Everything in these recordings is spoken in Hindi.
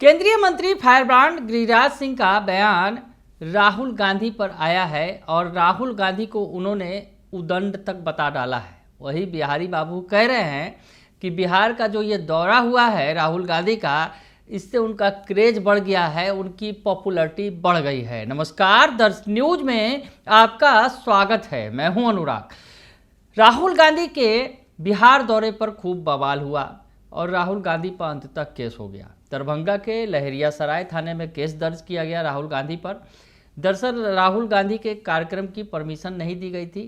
केंद्रीय मंत्री फायरब्रांड गिरिराज सिंह का बयान राहुल गांधी पर आया है और राहुल गांधी को उन्होंने उदंड तक बता डाला है। वही बिहारी बाबू कह रहे हैं कि बिहार का जो ये दौरा हुआ है राहुल गांधी का, इससे उनका क्रेज बढ़ गया है, उनकी पॉपुलैरिटी बढ़ गई है। नमस्कार, दर्श न्यूज में आपका स्वागत है। मैं हूं अनुराग। राहुल गांधी के बिहार दौरे पर खूब बवाल हुआ और राहुल गांधी पर अंत तक केस हो गया। दरभंगा के लहरियासराय थाने में केस दर्ज किया गया राहुल गांधी पर। दरअसल राहुल गांधी के कार्यक्रम की परमिशन नहीं दी गई थी।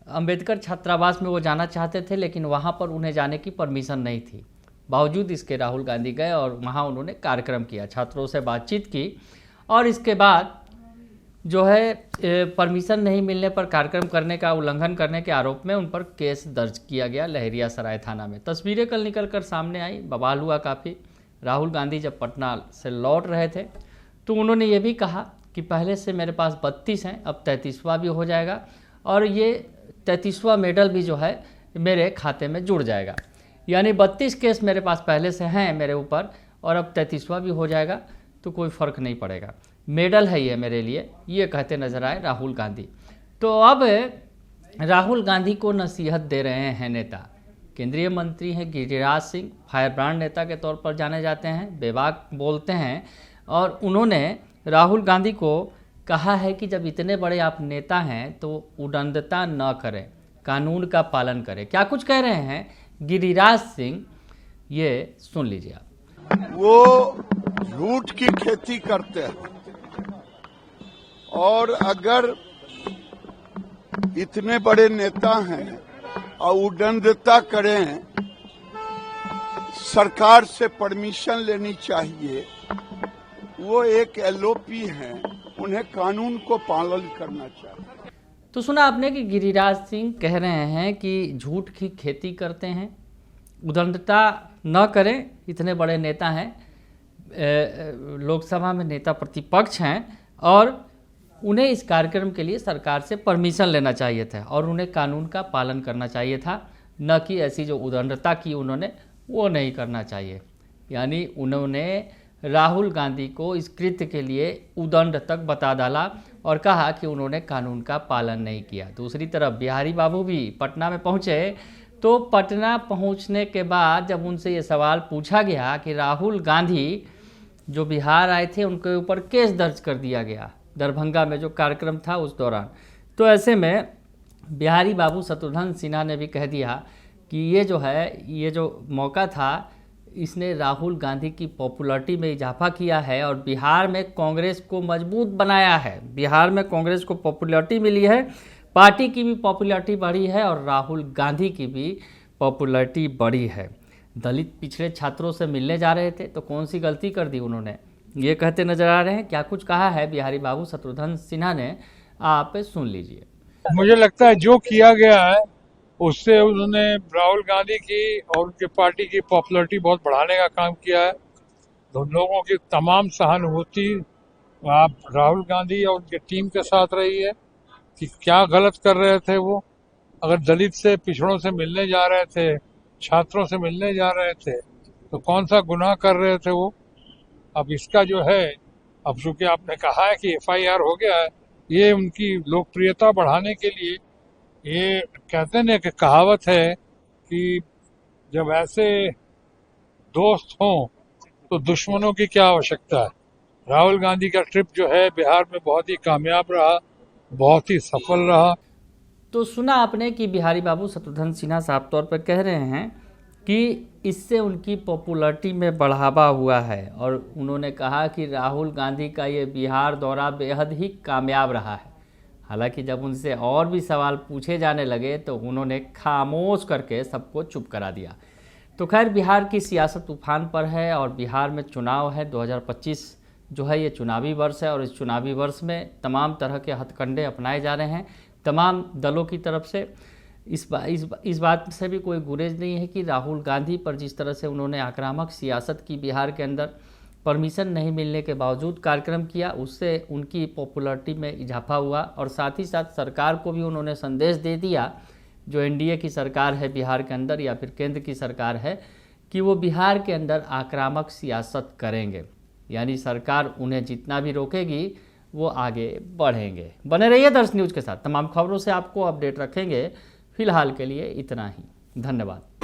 अंबेडकर छात्रावास में वो जाना चाहते थे, लेकिन वहाँ पर उन्हें जाने की परमिशन नहीं थी। बावजूद इसके राहुल गांधी गए और वहाँ उन्होंने कार्यक्रम किया, छात्रों से बातचीत की और इसके बाद जो है परमिशन नहीं मिलने पर कार्यक्रम करने का उल्लंघन करने के आरोप में उन पर केस दर्ज किया गया लहरियासराय थाना में। तस्वीरें कल निकलकर सामने आई, बवाल हुआ काफ़ी। राहुल गांधी जब पटना से लौट रहे थे तो उन्होंने ये भी कहा कि पहले से मेरे पास 32 हैं, अब 33वां भी हो जाएगा और ये 33वां मेडल भी जो है मेरे खाते में जुड़ जाएगा। यानी 32 केस मेरे पास पहले से हैं मेरे ऊपर और अब 33वां भी हो जाएगा तो कोई फ़र्क नहीं पड़ेगा, मेडल है ये मेरे लिए, ये कहते नजर आए राहुल गांधी। तो अब राहुल गांधी को नसीहत दे रहे हैं नेता। केंद्रीय मंत्री हैं गिरिराज सिंह, फायरब्रांड नेता के तौर पर जाने जाते हैं, बेबाक बोलते हैं और उन्होंने राहुल गांधी को कहा है कि जब इतने बड़े आप नेता हैं तो उदंडता न करें, कानून का पालन करें। क्या कुछ कह रहे हैं गिरिराज सिंह, ये सुन लीजिए आप। वो झूठ की खेती करते हैं और अगर इतने बड़े नेता हैं और उदंडता करें, सरकार से परमिशन लेनी चाहिए। वो एक एलओपी हैं, उन्हें कानून को पालन करना चाहिए। तो सुना आपने कि गिरिराज सिंह कह रहे हैं कि झूठ की खेती करते हैं, उदंडता न करें, इतने बड़े नेता हैं, लोकसभा में नेता प्रतिपक्ष हैं और उन्हें इस कार्यक्रम के लिए सरकार से परमिशन लेना चाहिए था और उन्हें कानून का पालन करना चाहिए था, न कि ऐसी जो उदंडता की उन्होंने वो नहीं करना चाहिए। यानी उन्होंने राहुल गांधी को इस कृत्य के लिए उदंड तक बता डाला और कहा कि उन्होंने कानून का पालन नहीं किया। दूसरी तरफ बिहारी बाबू भी पटना में पहुंचे तो पटना पहुंचने के बाद जब उनसे ये सवाल पूछा गया कि राहुल गांधी जो बिहार आए थे उनके ऊपर केस दर्ज कर दिया गया दरभंगा में जो कार्यक्रम था उस दौरान, तो ऐसे में बिहारी बाबू शत्रुघ्न सिन्हा ने भी कह दिया कि ये जो है, ये जो मौका था इसने राहुल गांधी की पॉपुलैरिटी में इजाफा किया है और बिहार में कांग्रेस को मजबूत बनाया है। बिहार में कांग्रेस को पॉपुलैरिटी मिली है, पार्टी की भी पॉपुलैरिटी बढ़ी है और राहुल गांधी की भी पॉपुलैरिटी बढ़ी है। दलित पिछड़े छात्रों से मिलने जा रहे थे तो कौन सी गलती कर दी उन्होंने, ये कहते नजर आ रहे हैं। क्या कुछ कहा है बिहारी बाबू शत्रुघ्न सिन्हा ने, आप सुन लीजिए। मुझे लगता है जो किया गया है उससे उन्होंने राहुल गांधी की और उनके पार्टी की पॉपुलैरिटी बहुत बढ़ाने का काम किया है। तो लोगों की तमाम सहानुभूति आप राहुल गांधी और उनके टीम के साथ रही है कि क्या गलत कर रहे थे वो। अगर दलित से पिछड़ों से मिलने जा रहे थे, छात्रों से मिलने जा रहे थे तो कौन सा गुनाह कर रहे थे वो। अब इसका जो है, अब चूंकि आपने कहा है कि एफआईआर हो गया है, ये उनकी लोकप्रियता बढ़ाने के लिए, ये कहते हैं कि कहावत है कि जब ऐसे दोस्त हों तो दुश्मनों की क्या आवश्यकता है। राहुल गांधी का ट्रिप जो है बिहार में बहुत ही कामयाब रहा, बहुत ही सफल रहा। तो सुना आपने कि बिहारी बाबू शत्रुघ्न सिन्हा साफ तौर पर कह रहे हैं कि इससे उनकी पॉपुलैरिटी में बढ़ावा हुआ है और उन्होंने कहा कि राहुल गांधी का ये बिहार दौरा बेहद ही कामयाब रहा है। हालांकि जब उनसे और भी सवाल पूछे जाने लगे तो उन्होंने खामोश करके सबको चुप करा दिया। तो खैर, बिहार की सियासत तूफान पर है और बिहार में चुनाव है। 2025 जो है ये चुनावी वर्ष है और इस चुनावी वर्ष में तमाम तरह के हथकंडे अपनाए जा रहे हैं तमाम दलों की तरफ से। इस बात से भी कोई गुरेज नहीं है कि राहुल गांधी पर जिस तरह से उन्होंने आक्रामक सियासत की बिहार के अंदर, परमिशन नहीं मिलने के बावजूद कार्यक्रम किया, उससे उनकी पॉपुलैरिटी में इजाफा हुआ और साथ ही साथ सरकार को भी उन्होंने संदेश दे दिया, जो एनडीए की सरकार है बिहार के अंदर या फिर केंद्र की सरकार है, कि वो बिहार के अंदर आक्रामक सियासत करेंगे, यानी सरकार उन्हें जितना भी रोकेगी वो आगे बढ़ेंगे। बने रहिए दर्श न्यूज़ के साथ, तमाम खबरों से आपको अपडेट रखेंगे। फिलहाल के लिए इतना ही, धन्यवाद।